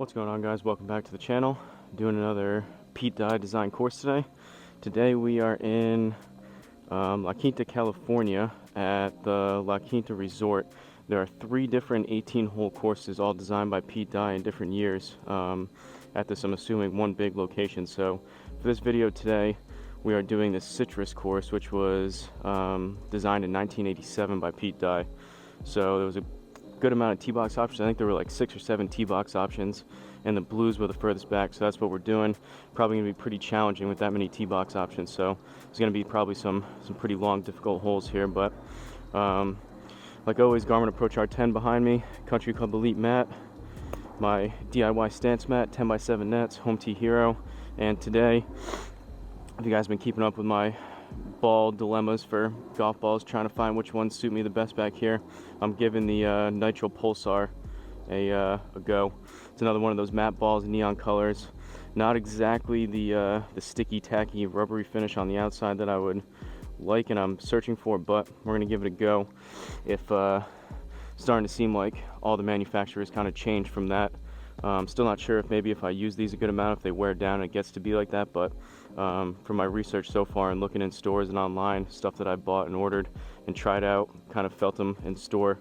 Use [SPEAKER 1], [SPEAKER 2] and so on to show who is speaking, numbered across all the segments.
[SPEAKER 1] What's going on, guys? Welcome back to the channel. Doing another Pete Dye design course today. Today we are in La Quinta, California at the La Quinta Resort. There are 3 different 18-hole courses, all designed by Pete Dye in different years at this, I'm assuming, one big location. So for this video today, we are doing the Citrus course, which was designed in 1987 by Pete Dye. So there was a good amount of tee box options. I think there were like 6 or 7 tee box options, and the blues were the furthest back, so that's what we're doing. Probably gonna be pretty challenging with that many tee box options, so it's gonna be probably some pretty long, difficult holes here. But like always, Garmin Approach R10 behind me, Country Club Elite mat, my DIY stance mat, 10x7 nets, Home Tee Hero. And today, if you guys have been keeping up with my ball dilemmas for golf balls, trying to find which ones suit me the best back here, I'm giving the Nitro Pulsar a go. It's another one of those matte balls, neon colors. Not exactly the sticky, tacky, rubbery finish on the outside that I would like and I'm searching for, but we're gonna give it a go. If starting to seem like all the manufacturers kind of changed from that. Still not sure if maybe if I use these a good amount, if they wear down, it gets to be like that. But from my research so far and looking in stores and online, stuff that I bought and ordered and tried out, kind of felt them in store.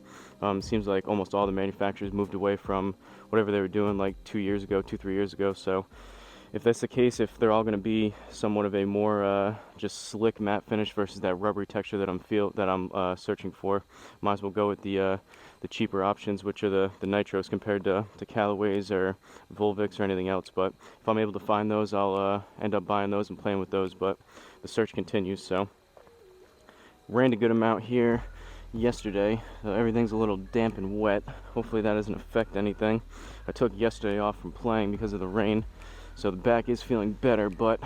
[SPEAKER 1] Seems like almost all the manufacturers moved away from whatever they were doing like 2 years ago, 2-3 years ago. So if that's the case, if they're all going to be somewhat of a more just slick matte finish versus that rubbery texture that I'm searching for, might as well go with the cheaper options, which are the nitros, compared to Callaways or Volvics or anything else. But if I'm able to find those, I'll end up buying those and playing with those. But the search continues. So rained a good amount here yesterday, so everything's a little damp and wet. Hopefully that doesn't affect anything. I took yesterday off from playing because of the rain, so the back is feeling better, but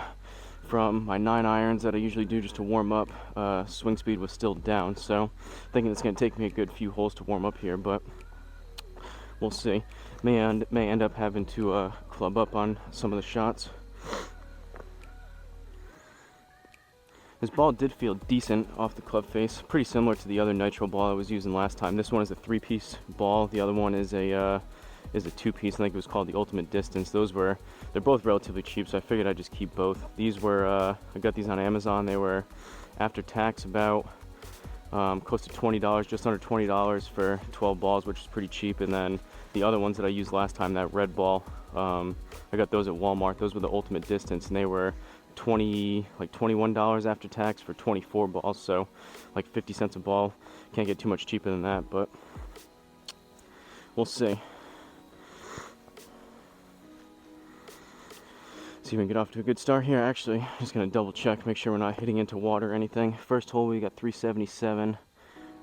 [SPEAKER 1] from my 9 irons that I usually do just to warm up, swing speed was still down. So thinking it's going to take me a good few holes to warm up here, but we'll see. May end up having to club up on some of the shots. This ball did feel decent off the club face, pretty similar to the other nitro ball I was using last time. This one is a 3-piece ball. The other one is a 2-piece. I think it was called the Ultimate Distance. They're both relatively cheap, so I figured I'd just keep both. These were I got these on Amazon. They were after tax about close to $20, just under $20 for 12 balls, which is pretty cheap. And then the other ones that I used last time, that red ball, I got those at Walmart. Those were the Ultimate Distance, and they were $21 after tax for 24 balls, so like 50 cents a ball. Can't get too much cheaper than that, but we'll see. See if we can get off to a good start here. Actually, just gonna double check, make sure we're not hitting into water or anything. First hole, we got 377,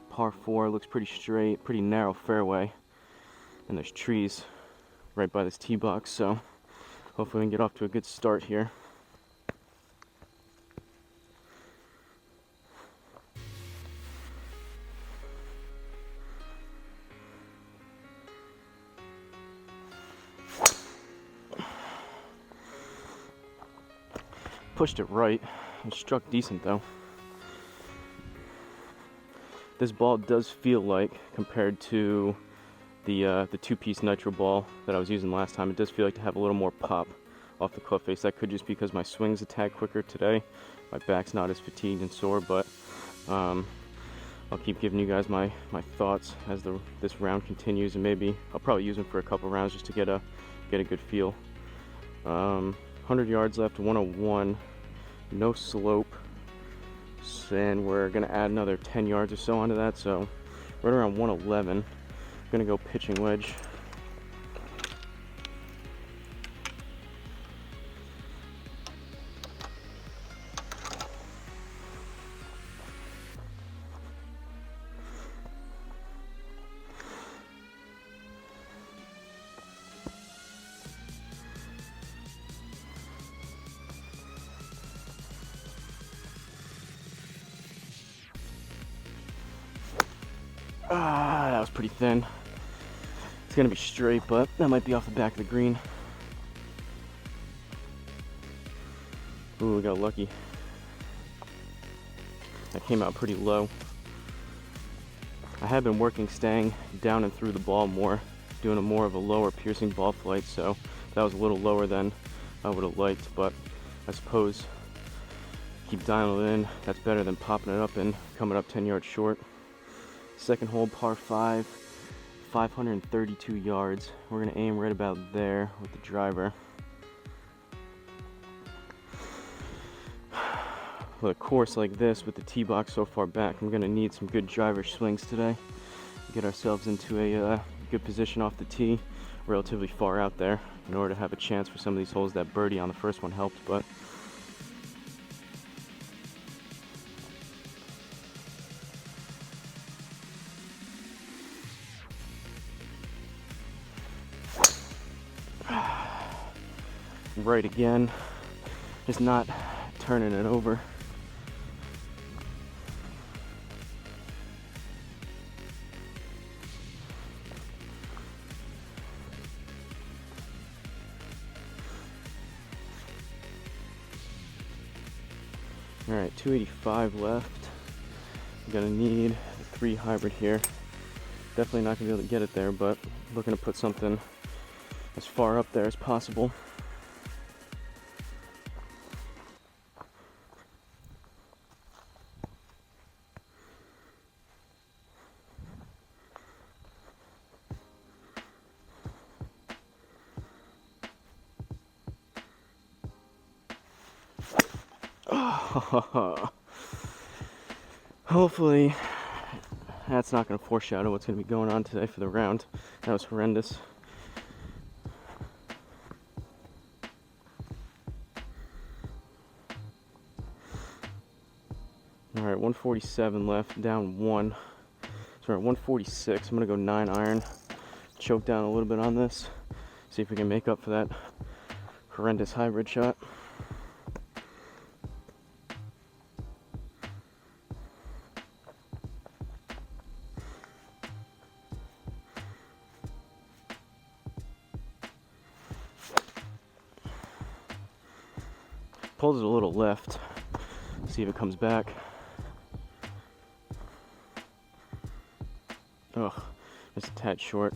[SPEAKER 1] par 4, looks pretty straight, pretty narrow fairway, and there's trees right by this tee box, so hopefully we can get off to a good start here. Pushed it right. It struck decent though. This ball does feel like, compared to the 2-piece nitro ball that I was using last time, it does feel like to have a little more pop off the club face. That could just be because my swing's a tad quicker today. My back's not as fatigued and sore, but I'll keep giving you guys my thoughts as this round continues, and maybe I'll probably use them for a couple rounds just to get a good feel. 100 yards left, 101, no slope, and we're gonna add another 10 yards or so onto that, so right around 111. I'm gonna go pitching wedge. That was pretty thin. It's gonna be straight, but that might be off the back of the green. Ooh, we got lucky. That came out pretty low. I have been working staying down and through the ball more doing a more of a lower piercing ball flight, so that was a little lower than I would have liked, but I suppose keep dialing it in. That's better than popping it up and coming up 10 yards short. Second hole, par 5, 532 yards. We're gonna aim right about there with the driver. With a course like this, with the tee box so far back, I'm gonna need some good driver swings today. Get ourselves into a good position off the tee, relatively far out there, in order to have a chance for some of these holes. That birdie on the first one helped, but right again, just not turning it over. All right, 285 left. I'm gonna need the 3 hybrid here. Definitely not gonna be able to get it there, but looking to put something as far up there as possible. Hopefully that's not going to foreshadow what's going to be going on today for the round. That was horrendous. Alright, 147 left, down 1. So we're at 146. I'm going to go 9 iron. Choke down a little bit on this. See if we can make up for that horrendous hybrid shot. Pulls it a little left. See if it comes back. Ugh, just a tad short.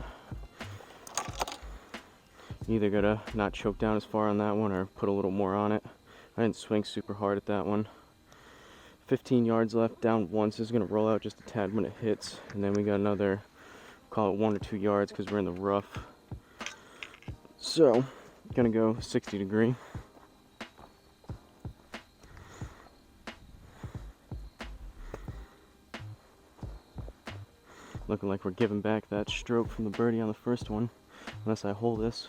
[SPEAKER 1] Either gotta not choke down as far on that one or put a little more on it. I didn't swing super hard at that one. 15 yards left, down 1, so it's gonna roll out just a tad when it hits. And then we got another, call it 1 or 2 yards because we're in the rough. So, gonna go 60 degree. Looking like we're giving back that stroke from the birdie on the first one, unless I hold this.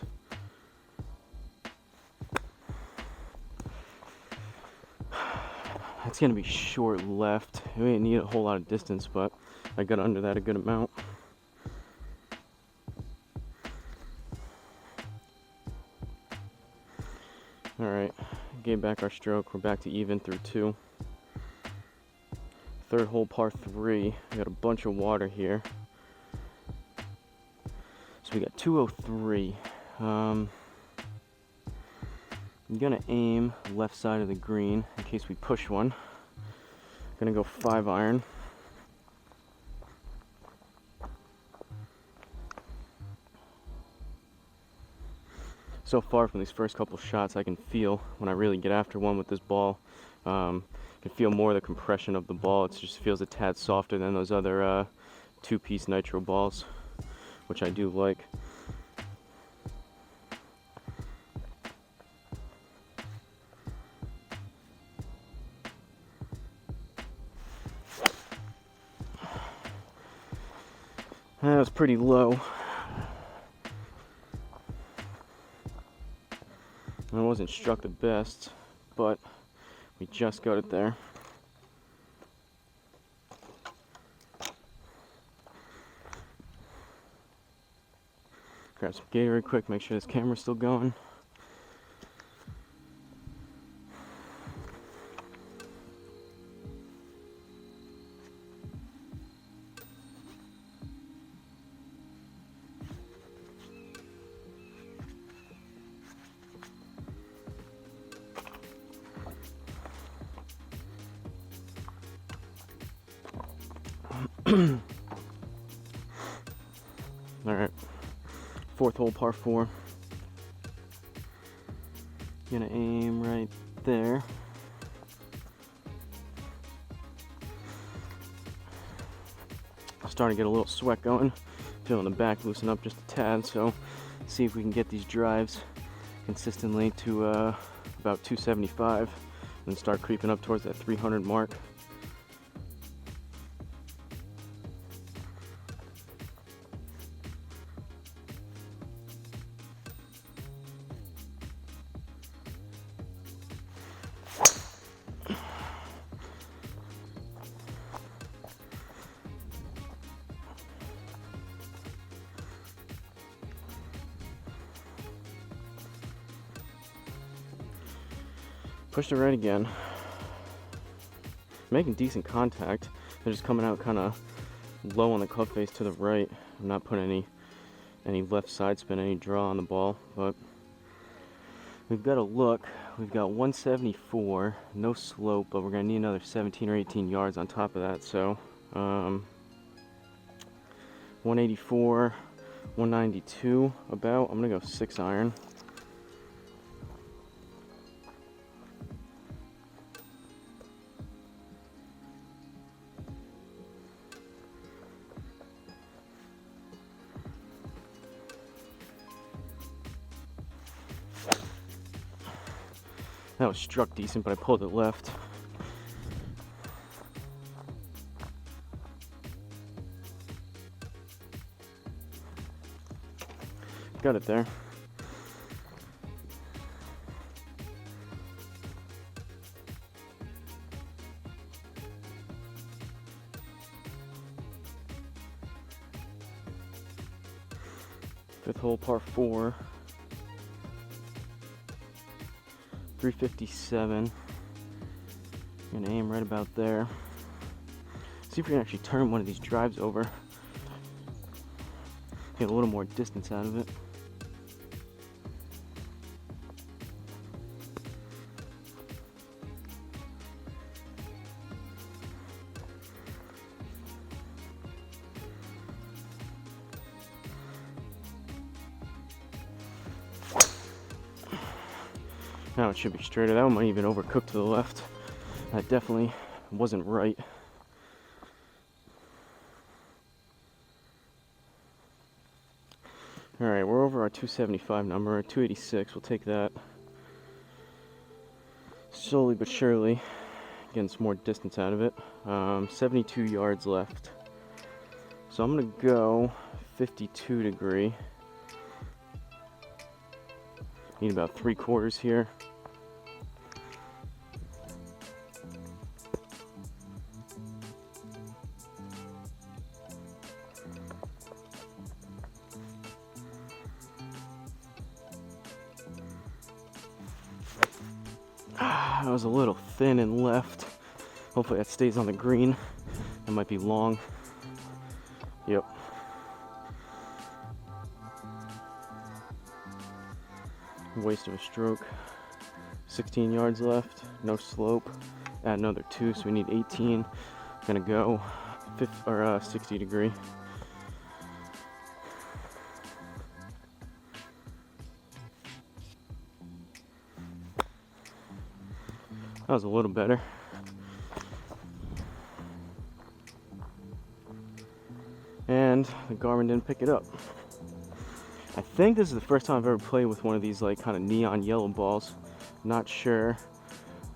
[SPEAKER 1] That's gonna be short left. We didn't need a whole lot of distance, but I got under that a good amount. Alright, gave back our stroke. We're back to even through 2. Third hole, par 3. We got a bunch of water here. So we got 203. I'm gonna aim left side of the green in case we push one. Gonna go 5 iron. So far from these first couple shots, I can feel when I really get after one with this ball. I can feel more of the compression of the ball. It just feels a tad softer than those other 2-piece nitro balls, which I do like. That was pretty low. I wasn't struck the best, but we just got it there. Grab some Gatorade quick, make sure this camera's still going. Alright, Fourth hole, par 4. Gonna aim right there. Starting to get a little sweat going. Feeling the back loosen up just a tad, so see if we can get these drives consistently to about 275 and start creeping up towards that 300 mark. Pushed it right again. Making decent contact. They're just coming out kind of low on the club face to the right. I'm not putting any left side spin, any draw on the ball, but we've got to look. We've got 174, no slope, but we're gonna need another 17 or 18 yards on top of that. So 184, 192 about. I'm gonna go 6 iron. That was struck decent, but I pulled it left. Got it there. Fifth hole, par 4. 357. Gonna aim right about there. See if we can actually turn one of these drives over. Get a little more distance out of it. Now it should be straighter. That one might even overcook to the left. That definitely wasn't right. Alright, we're over our 275 number, 286. We'll take that. Slowly but surely, getting some more distance out of it. 72 yards left. So I'm going to go 52 degree. Need about 3/4 here. That was a little thin and left. Hopefully that stays on the green. That might be long. Yep. Waste of a stroke. 16 yards left, no slope. Add another 2, so we need 18. Gonna go 60 degree. That was a little better. And the Garmin didn't pick it up. I think this is the first time I've ever played with one of these like kind of neon yellow balls. Not sure.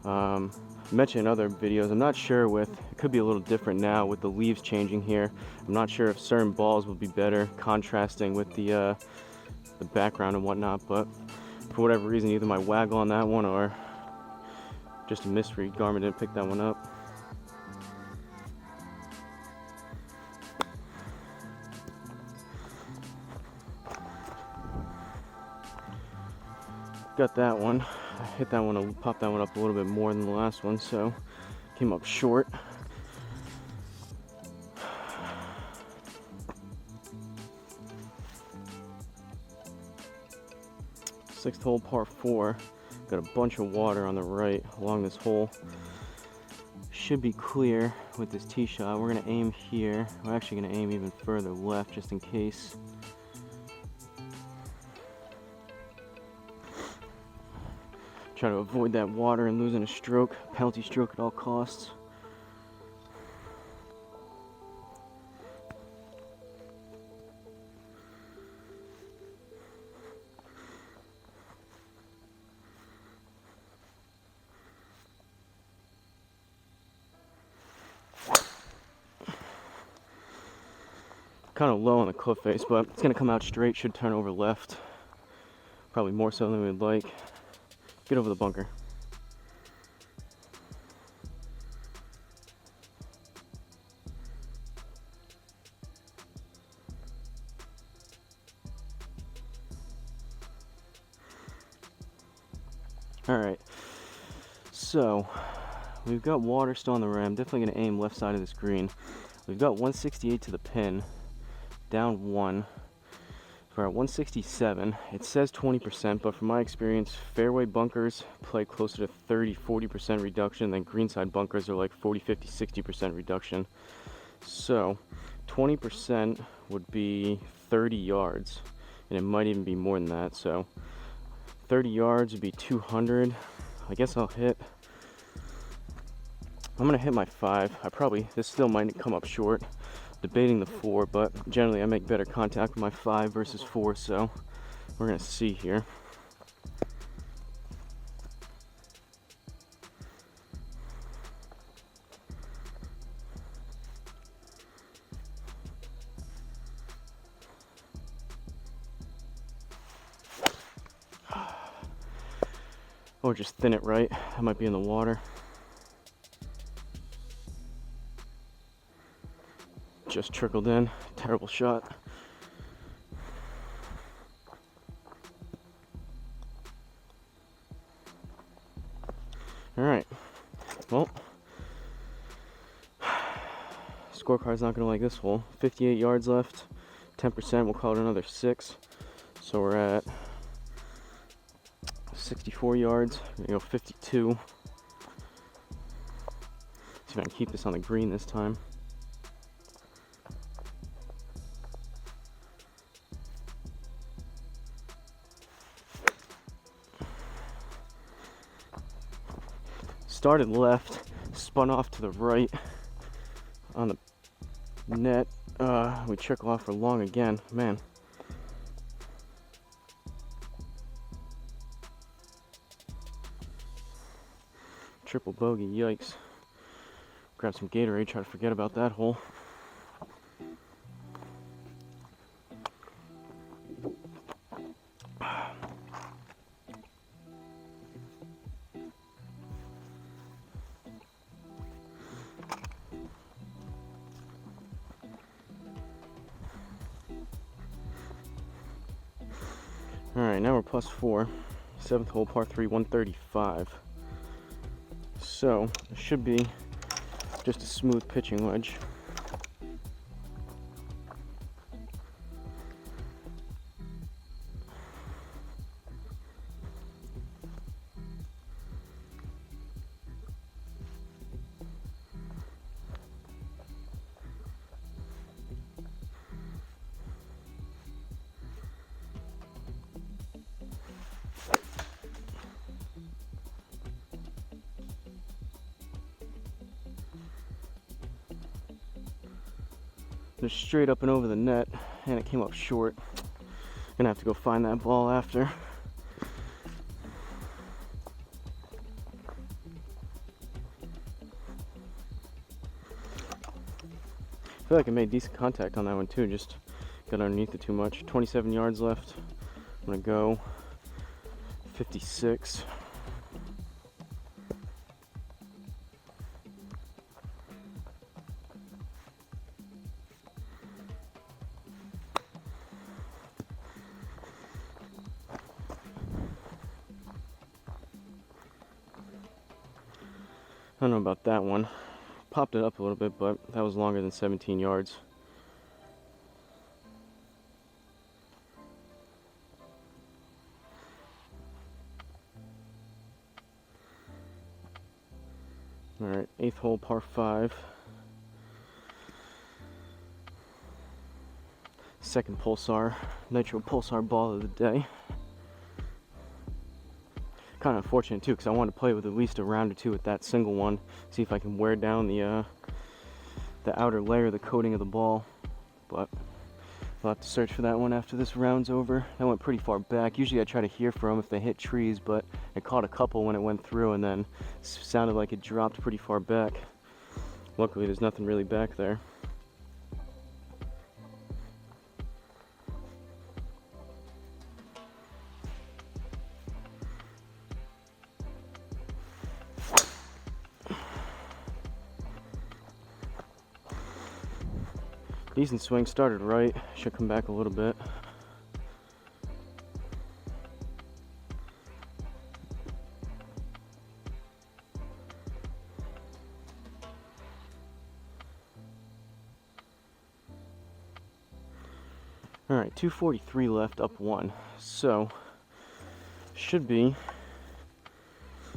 [SPEAKER 1] Mentioned in other videos, I'm not sure with, it could be a little different now with the leaves changing here. I'm not sure if certain balls would be better contrasting with the background and whatnot, but for whatever reason, either my waggle on that one or just a misread, Garmin didn't pick that one up. Got that one. I hit that one, popped that one up a little bit more than the last one, so came up short. Sixth hole, par 4. Got a bunch of water on the right along this hole. Should be clear with this tee shot. We're gonna aim here. We're actually gonna aim even further left just in case. Try to avoid that water and losing a stroke, penalty stroke at all costs. Kind of low on the cliff face, but it's going to come out straight, should turn over left. Probably more so than we'd like. Get over the bunker. Alright, so we've got water still on the rim. Definitely going to aim left side of this green. We've got 168 to the pin, down 1. We're at 167. It says 20%, but from my experience, fairway bunkers play closer to 30-40% reduction, then greenside bunkers are like 40, 50, 60% reduction. So 20% would be 30 yards, and it might even be more than that. So 30 yards would be 200. I guess I'm gonna hit my 5. This still might come up short. Debating the 4, but generally I make better contact with my 5 versus 4, so we're gonna see here. Or just thin it right. That might be in the water. Just trickled in. Terrible shot. Alright. Well, scorecard's not going to like this hole. 58 yards left. 10%. We'll call it another 6. So we're at 64 yards. We're going to go 52. See if I can keep this on the green this time. Started left, spun off to the right on the net. We trickle off for long again. Man. Triple bogey, yikes. Grab some Gatorade, try to forget about that hole. Alright, now we're plus 4. 7th hole, par 3, 135. So, it should be just a smooth pitching wedge. Just straight up and over the net, and it came up short. Gonna have to go find that ball after. I feel like I made decent contact on that one too, just got underneath it too much. 27 yards left. I'm gonna go 56. I don't know about that one. Popped it up a little bit, but that was longer than 17 yards. Alright, 8th hole, par 5. Second Pulsar, Nitro Pulsar ball of the day. kind of unfortunate too, because I want to play with at least a round or two with that single one, see if I can wear down the outer layer, the coating of the ball. But I'll have to search for that one after this round's over. That went pretty far back. Usually I try to hear for them if they hit trees, but it caught a couple when it went through, and then sounded like it dropped pretty far back. Luckily there's nothing really back there. Decent swing, started right, should come back a little bit. All right, 243 left, up one. So, should be,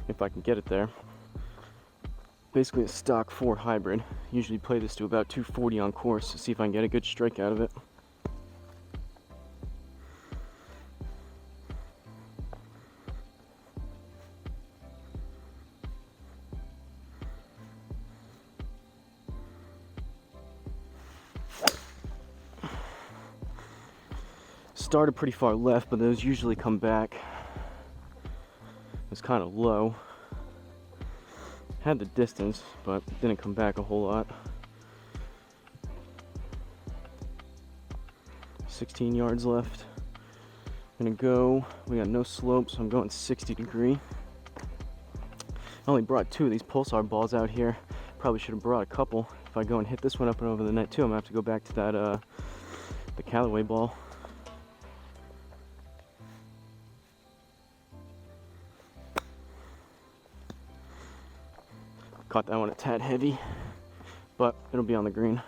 [SPEAKER 1] if I can get it there, basically a stock 4 hybrid. Usually play this to about 240 on course to see if I can get a good strike out of it. Started pretty far left, but those usually come back. It's kind of low. Had the distance, but didn't come back a whole lot. 16 yards left. Gonna go, we got no slope, so I'm going 60 degree. I only brought 2 of these pulsar balls out here. Probably should have brought a couple. If I go and hit this one up and over the net too, I'm gonna have to go back to that, the Callaway ball. Caught that one a tad heavy, but it'll be on the green.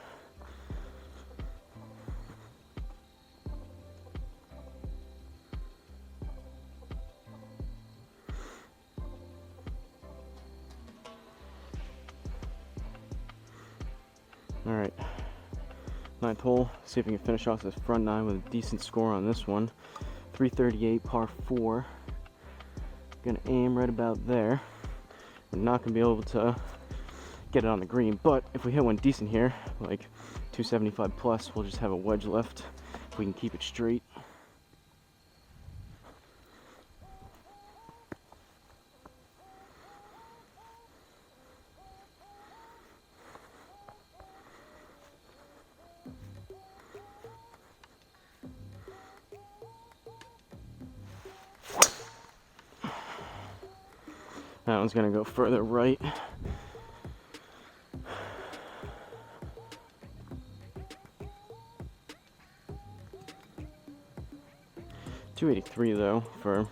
[SPEAKER 1] All right, 9th hole. See if we can finish off this front 9 with a decent score on this one. 338 par 4. Gonna aim right about there. We're not gonna be able to get it on the green, but if we hit one decent here, like 275 plus, we'll just have a wedge left if we can keep it straight. That one's gonna go further right. .283 though for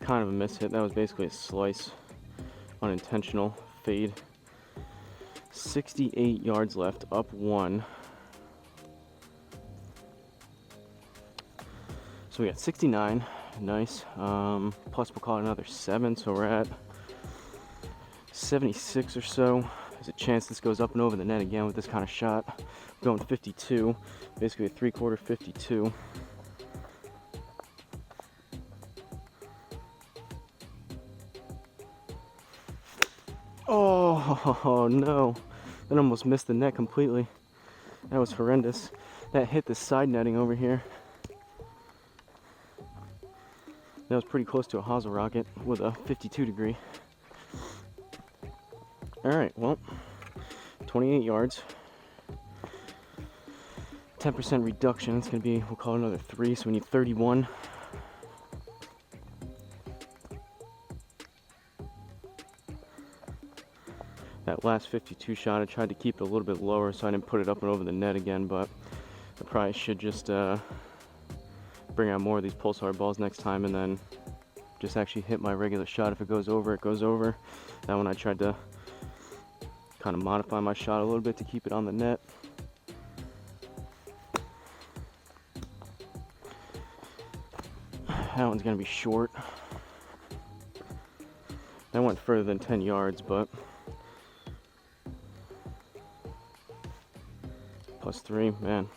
[SPEAKER 1] kind of a miss hit. That was basically a slice, unintentional fade. 68 yards left, up 1. So we got 69, nice. Plus we'll call it another 7, so we're at 76 or so. There's a chance this goes up and over the net again with this kind of shot. I'm going 52, basically a 3/4 52. Oh no, that almost missed the net completely. That was horrendous. That hit the side netting over here. That was pretty close to a Hosel rocket with a 52 degree. Alright, well, 28 yards. 10% reduction. It's going to be, we'll call it another 3, so we need 31. That last 52 shot, I tried to keep it a little bit lower so I didn't put it up and over the net again, but I probably should just bring out more of these pulsar balls next time and then just actually hit my regular shot. If it goes over, it goes over. That one I tried to kind of modify my shot a little bit to keep it on the net. That one's going to be short. That went further than 10 yards, but +3, man.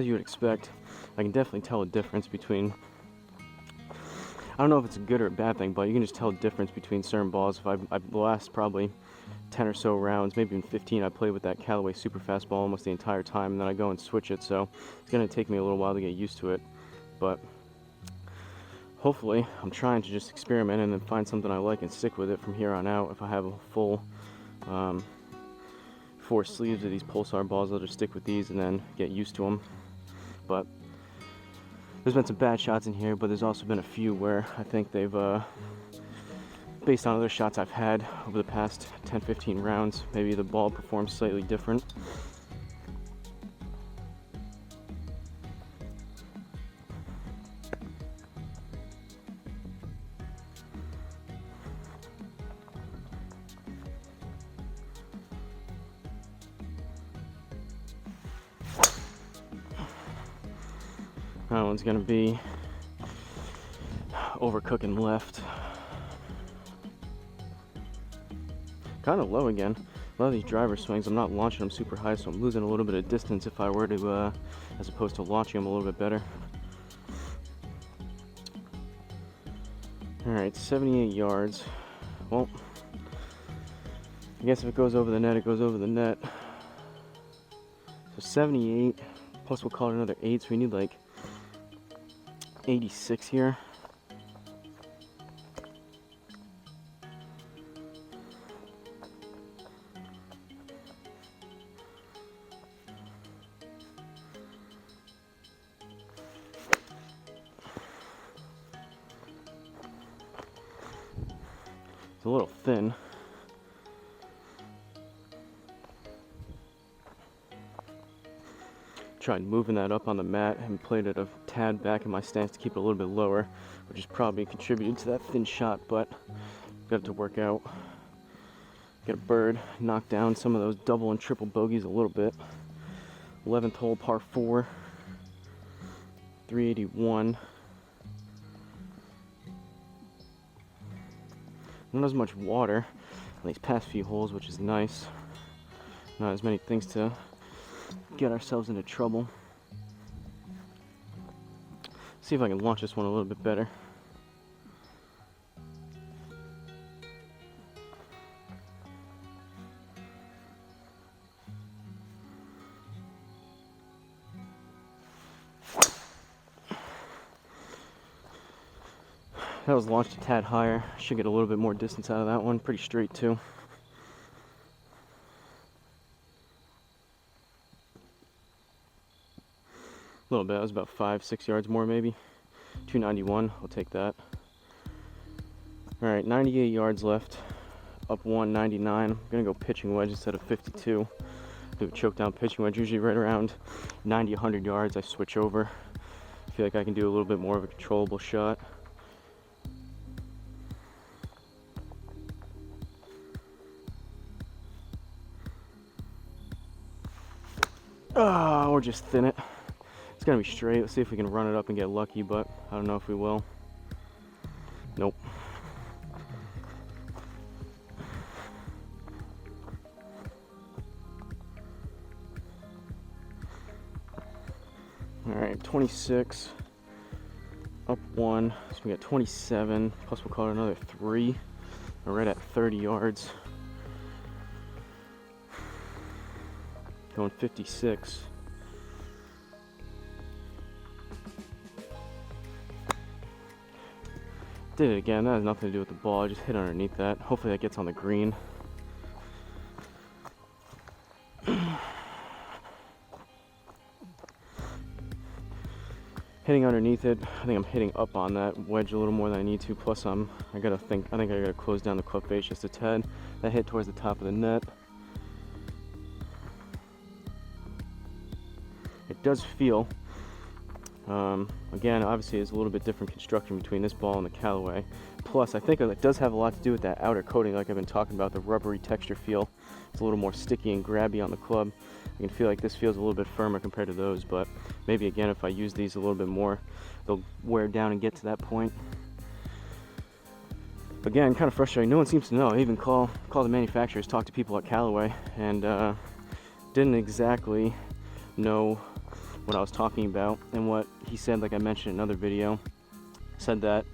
[SPEAKER 1] as you would expect, I can definitely tell a difference between, I don't know if it's a good or a bad thing, but you can just tell a difference between certain balls. If I've the last probably 10 or so rounds, maybe even 15, I played with that Callaway super fast ball almost the entire time, and then I go and switch it, so it's going to take me a little while to get used to it. But hopefully I'm trying to just experiment and then find something I like and stick with it from here on out. If I have a full 4 sleeves of these Pulsar balls, I'll just stick with these and then get used to them. But there's been some bad shots in here, but there's also been a few where I think they've based on other shots I've had over the past 10-15 rounds, maybe the ball performs slightly different. That one's gonna be overcooking left. Kind of low again. A lot of these driver swings, I'm not launching them super high, so I'm losing a little bit of distance if I were to, as opposed to launching them a little bit better. Alright, 78 yards. Well, I guess if it goes over the net, it goes over the net. So 78, plus we'll call it another 8, so we need like 86 here. It's a little thin. Tried moving that up on the mat and played it a tad back in my stance to keep it a little bit lower, which has probably contributed to that thin shot, but got it to work out. Get a bird, knock down some of those double and triple bogeys a little bit. 11th hole, par 4, 381. Not as much water on these past few holes, which is nice. Not as many things to get ourselves into trouble. See if I can launch this one a little bit better. That was launched a tad higher. Should get a little bit more distance out of that one. Pretty straight too. A little bit. That was about 5-6 yards more maybe. 291. I'll take that. Alright, 98 yards left. Up 199. I'm going to go pitching wedge instead of 52. Do a choke down pitching wedge. Usually right around 90-100 yards I switch over. I feel like I can do a little bit more of a controllable shot. Or just thin it. It's gonna be straight. Let's see if we can run it up and get lucky, but I don't know if we will. Nope. Alright, 26. Up 1. So we got 27. Plus we'll call it another 3. We're right at 30 yards. Going 56. Did it again. That has nothing to do with the ball. I just hit underneath that. Hopefully that gets on the green. Hitting underneath it. I think I'm hitting up on that wedge a little more than I need to. Plus I think I gotta close down the club face just a tad. That hit towards the top of the net. It does feel, again, obviously it's a little bit different construction between this ball and the Callaway. Plus, I think it does have a lot to do with that outer coating, like I've been talking about, the rubbery texture feel. It's a little more sticky and grabby on the club. I can feel like this feels a little bit firmer compared to those, but maybe again, if I use these a little bit more, they'll wear down and get to that point. Again, kind of frustrating. No one seems to know. I even call the manufacturers, talk to people at Callaway, and didn't exactly know what I was talking about and what he said, like I mentioned in another video, said that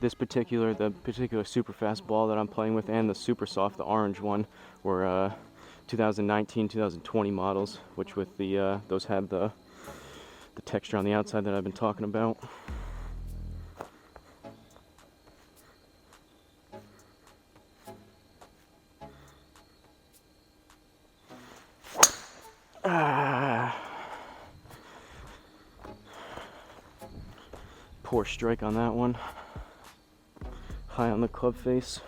[SPEAKER 1] the particular super fast ball that I'm playing with and the super soft, the orange one, were 2019, 2020 models, which with the those have the texture on the outside that I've been talking about. Poor strike on that one. High on the club face.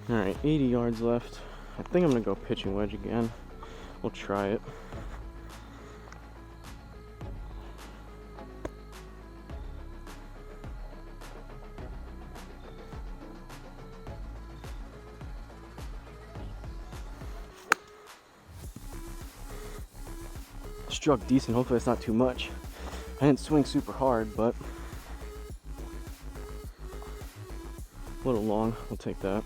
[SPEAKER 1] Alright, 80 yards left. I think I'm going to go pitching wedge again. We'll try it. Struck decent, hopefully it's not too much. I didn't swing super hard, but a little long. We'll take that.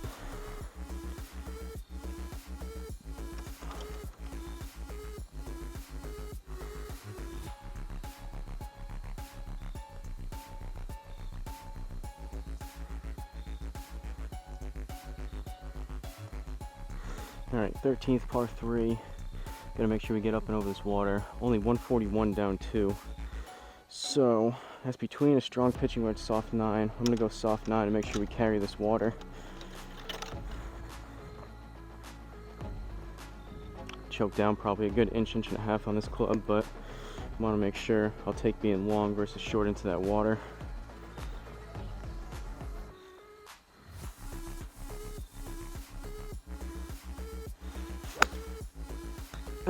[SPEAKER 1] Alright, 13th par 3. Gotta make sure we get up and over this water. Only 141 down 2. So that's between a strong pitching wedge, soft 9. I'm gonna go soft 9 to make sure we carry this water. Choke down probably a good inch, inch and a half on this club, but I want to make sure I'll take being long versus short into that water.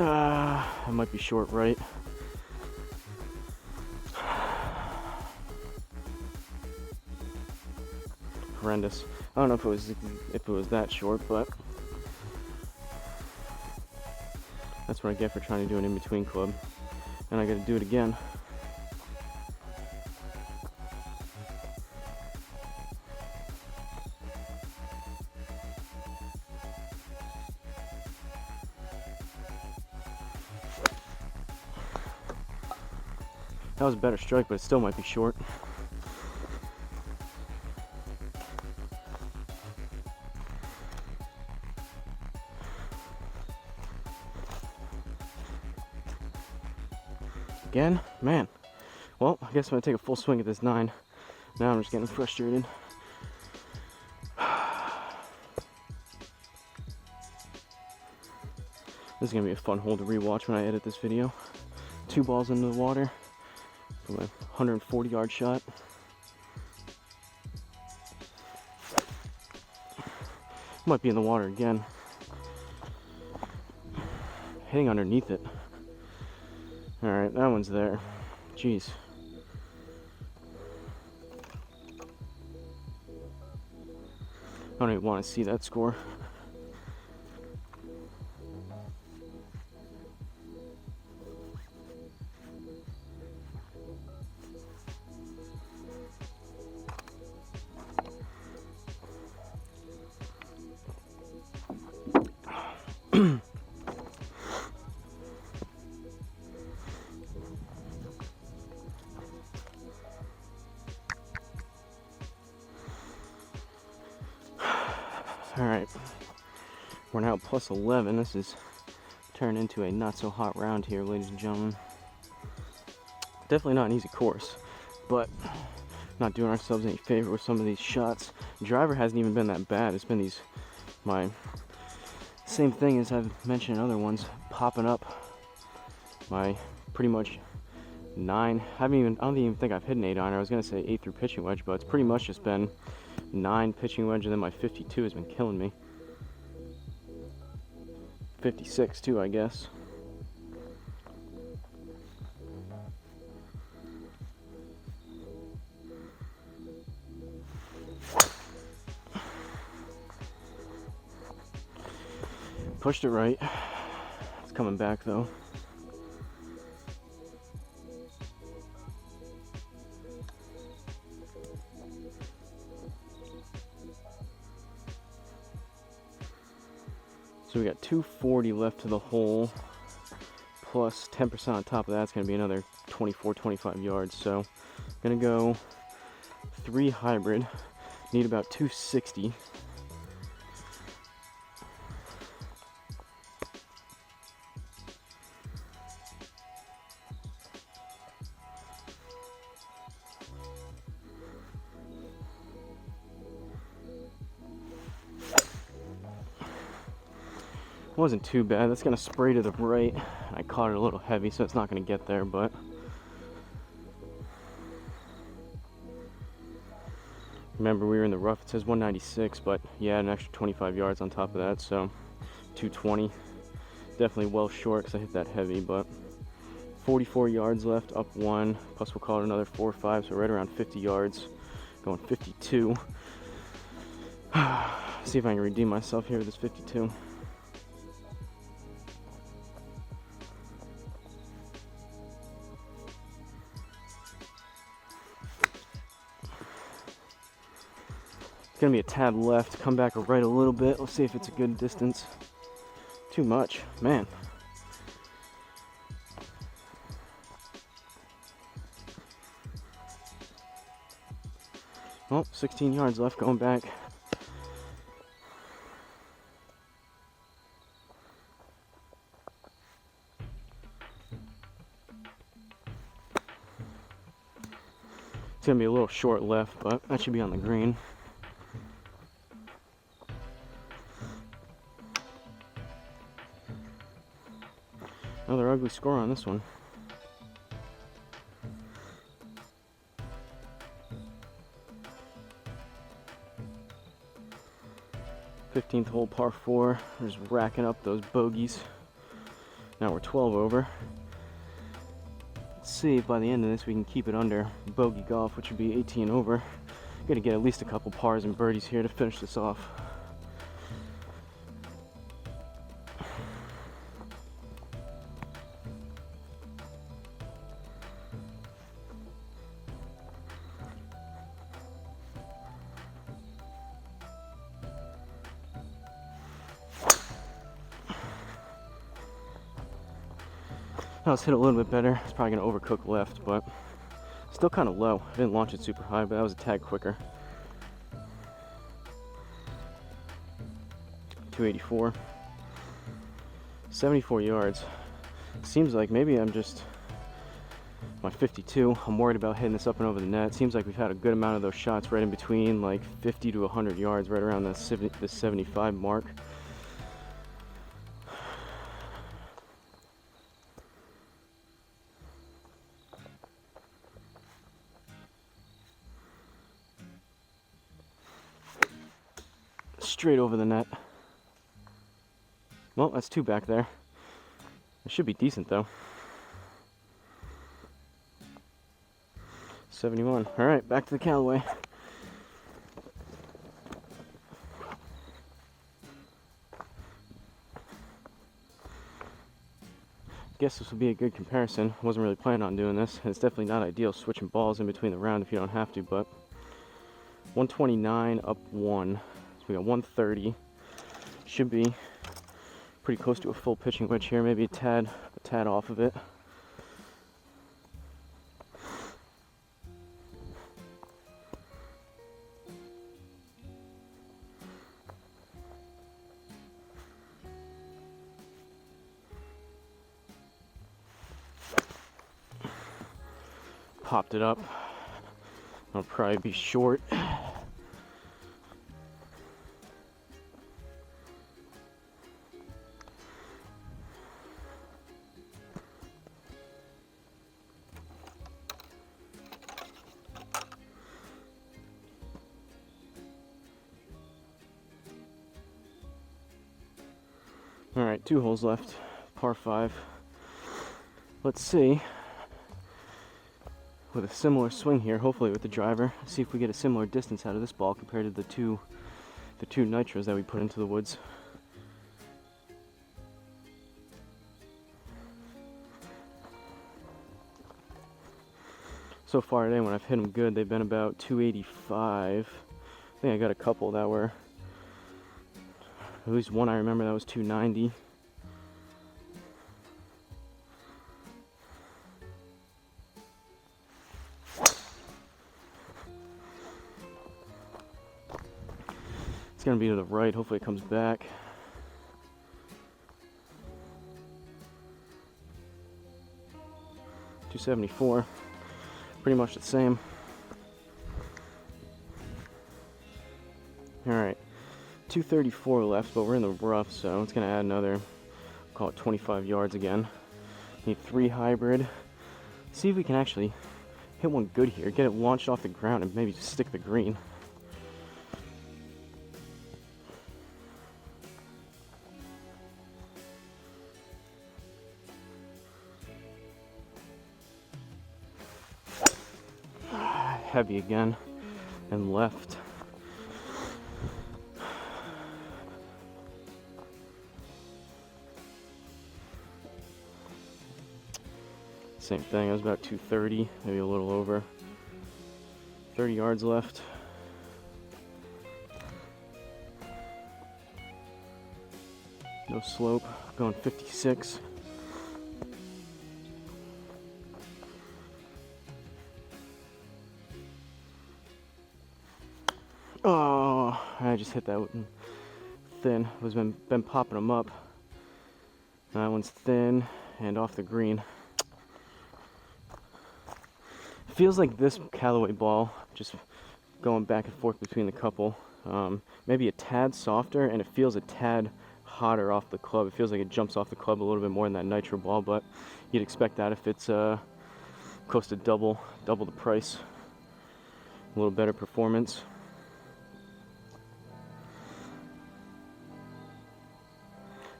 [SPEAKER 1] I might be short right. Horrendous. I don't know if it was that short, but that's what I get for trying to do an in-between club. And I gotta do it again. That was a better strike, but it still might be short. Again? Man. Well, I guess I'm going to take a full swing at this 9. Now I'm just getting frustrated. This is going to be a fun hole to rewatch when I edit this video. 2 balls into the water from a 140-yard shot. Might be in the water again. Hitting underneath it. Alright, that one's there. Jeez. I don't even want to see that score. Alright, we're now plus 11. This is turned into a not so hot round here, ladies and gentlemen. Definitely not an easy course, but not doing ourselves any favor with some of these shots. Driver hasn't even been that bad. It's been my same thing as I've mentioned in other ones, popping up my pretty much 9. I don't even think I've hit an 8-iron. I was gonna say 8 through pitching wedge, but it's pretty much just been 9 pitching wedge, and then my 52 has been killing me. 56 too, I guess. Pushed it right. It's coming back though. So we got 240 left to the hole, plus 10% on top of that. It's going to be another 24, 25 yards. So I'm going to go 3 hybrid, need about 260. Wasn't too bad. That's gonna spray to the right. I caught it a little heavy, so it's not gonna get there, but remember we were in the rough. It says 196, but yeah, an extra 25 yards on top of that, so 220. Definitely well short because I hit that heavy, but 44 yards left, up 1, plus we'll call it another 4 or 5, so right around 50 yards, going 52. See if I can redeem myself here with this 52. It's gonna be a tad left, come back right a little bit. Let's see if it's a good distance. Too much, man. Well, 16 yards left, going back. It's gonna be a little short left, but that should be on the green. Another ugly score on this one. Fifteenth hole, par 4. We're just racking up those bogeys. Now we're 12 over. Let's see if by the end of this we can keep it under bogey golf, which would be 18 over. Gotta get at least a couple pars and birdies here to finish this off. Now let's hit a little bit better. It's probably gonna overcook left, but still kind of low. I didn't launch it super high, but that was a tad quicker. 284. 74 yards. Seems like maybe I'm just my 52. I'm worried about hitting this up and over the net. Seems like we've had a good amount of those shots right in between, like 50 to 100 yards, right around the 75 mark. Straight over the net. Well, that's 2 back there. It should be decent though. 71. All right, back to the Callaway. Guess this will be a good comparison. Wasn't really planning on doing this. It's definitely not ideal switching balls in between the round if you don't have to, but 129 up 1. So we got 130. Should be pretty close to a full pitching wedge here, maybe a tad off of it. Popped it up. I'll probably be short. All right, 2 holes left, par 5. Let's see, with a similar swing here, hopefully with the driver, see if we get a similar distance out of this ball compared to the two nitros that we put into the woods. So far today, when I've hit them good, they've been about 285. I think I got a couple that were At least one I remember that was 290. It's gonna be to the right, hopefully it comes back. $274, pretty much the same. Alright, 234 left, but we're in the rough, so it's gonna add another, call it 25 yards again. Need 3 hybrid. See if we can actually hit one good here, get it launched off the ground and maybe just stick the green. Heavy again and left. Same thing, it was about 230, maybe a little over. 30 yards left. No slope, going 56. Oh, I just hit that one thin. Was been popping them up. That one's thin and off the green. Feels like this Callaway ball, just going back and forth between the couple, maybe a tad softer, and it feels a tad hotter off the club. It feels like it jumps off the club a little bit more than that Nitro ball, but you'd expect that if it's close to double the price. A little better performance.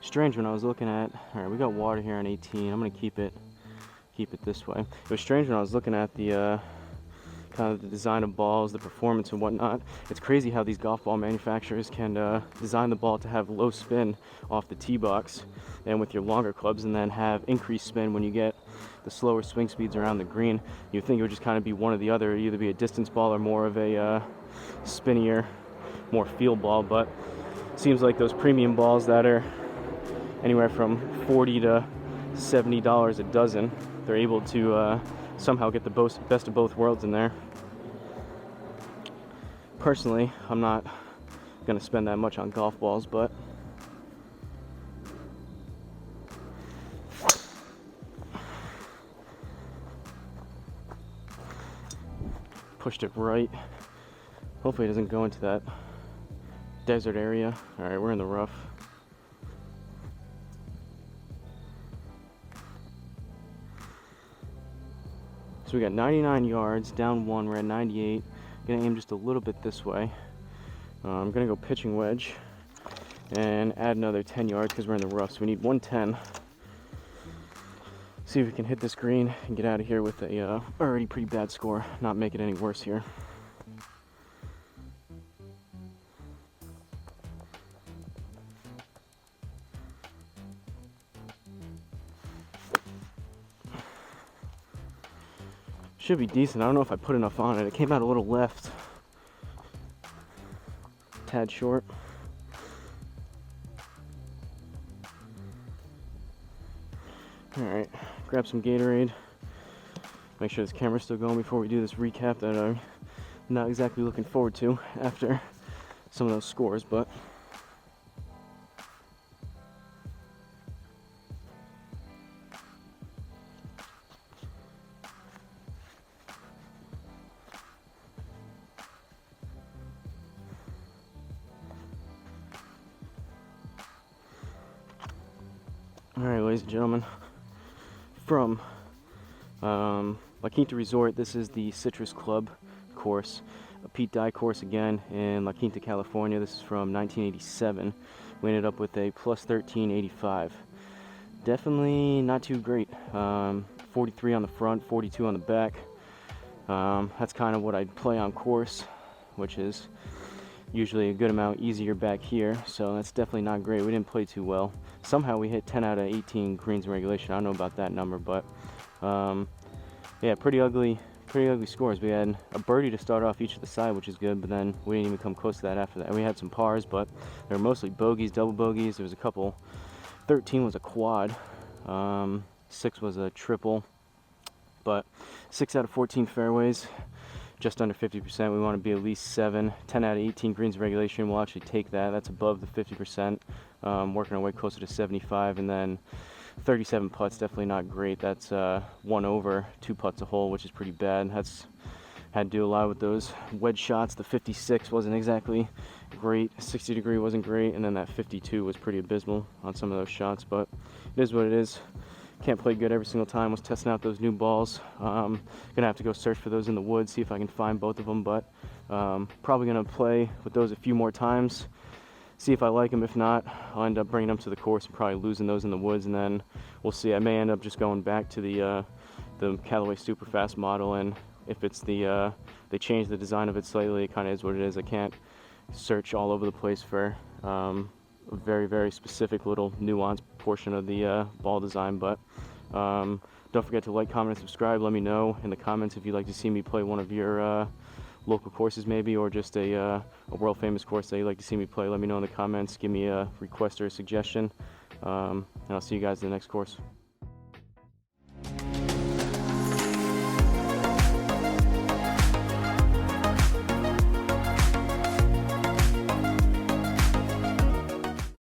[SPEAKER 1] Strange when I was looking at, all right, we got water here on 18. I'm gonna keep it this way. It was strange when I was looking at the kind of the design of balls, the performance and whatnot. It's crazy how these golf ball manufacturers can design the ball to have low spin off the tee box and with your longer clubs, and then have increased spin when you get the slower swing speeds around the green. You'd think it would just kind of be one or the other, either be a distance ball or more of a spinnier, more field ball, but it seems like those premium balls that are anywhere from $40 to $70 a dozen, they're able to somehow get the best of both worlds in there. Personally, I'm not going to spend that much on golf balls, but pushed it right. Hopefully it doesn't go into that desert area. All right, we're in the rough. So we got 99 yards, down one, we're at 98. Gonna aim just a little bit this way. I'm gonna go pitching wedge and add another 10 yards because we're in the rough, so we need 110. See if we can hit this green and get out of here with a already pretty bad score, not make it any worse here. Should be decent. I don't know if I put enough on it. It came out a little left. Tad short. Alright, grab some Gatorade. Make sure this camera's still going before we do this recap that I'm not exactly looking forward to after some of those scores, but alright, ladies and gentlemen, from La Quinta Resort, this is the Citrus Club course, a Pete Dye course again in La Quinta, California. This is from 1987. We ended up with a plus 1385. Definitely not too great. 43 on the front, 42 on the back. That's kind of what I'd play on course, which is usually a good amount easier back here, so that's definitely not great. We didn't play too well. Somehow we hit 10 out of 18 greens in regulation. I don't know about that number, but yeah, pretty ugly pretty ugly scores. We had a birdie to start off each of the side, which is good, but then we didn't even come close to that after that. And we had some pars, but they were mostly bogeys, double bogeys. There was a couple. 13 was a quad. 6 was a triple. But 6 out of 14 fairways, just under 50%. We want to be at least 7. 10 out of 18 greens in regulation. We'll actually take that. That's above the 50%. Working our way closer to 75, and then 37 putts, definitely not great. That's 1 over, 2 putts a hole, which is pretty bad. That's had to do a lot with those wedge shots. The 56 wasn't exactly great. 60 degree wasn't great, and then that 52 was pretty abysmal on some of those shots. But it is what it is. Can't play good every single time. Was testing out those new balls. Gonna have to go search for those in the woods, see if I can find both of them. But probably gonna play with those a few more times, see if I like them. If not, I'll end up bringing them to the course and probably losing those in the woods, and then we'll see. I may end up just going back to the Callaway Superfast model, and if it's the they change the design of it slightly, it kind of is what it is. I can't search all over the place for a very, very specific little nuanced portion of the ball design. But don't forget to like, comment, and subscribe. Let me know in the comments if you'd like to see me play one of your local courses maybe, or just a world famous course that you'd like to see me play. Let me know in the comments. Give me a request or a suggestion, and I'll see you guys in the next course.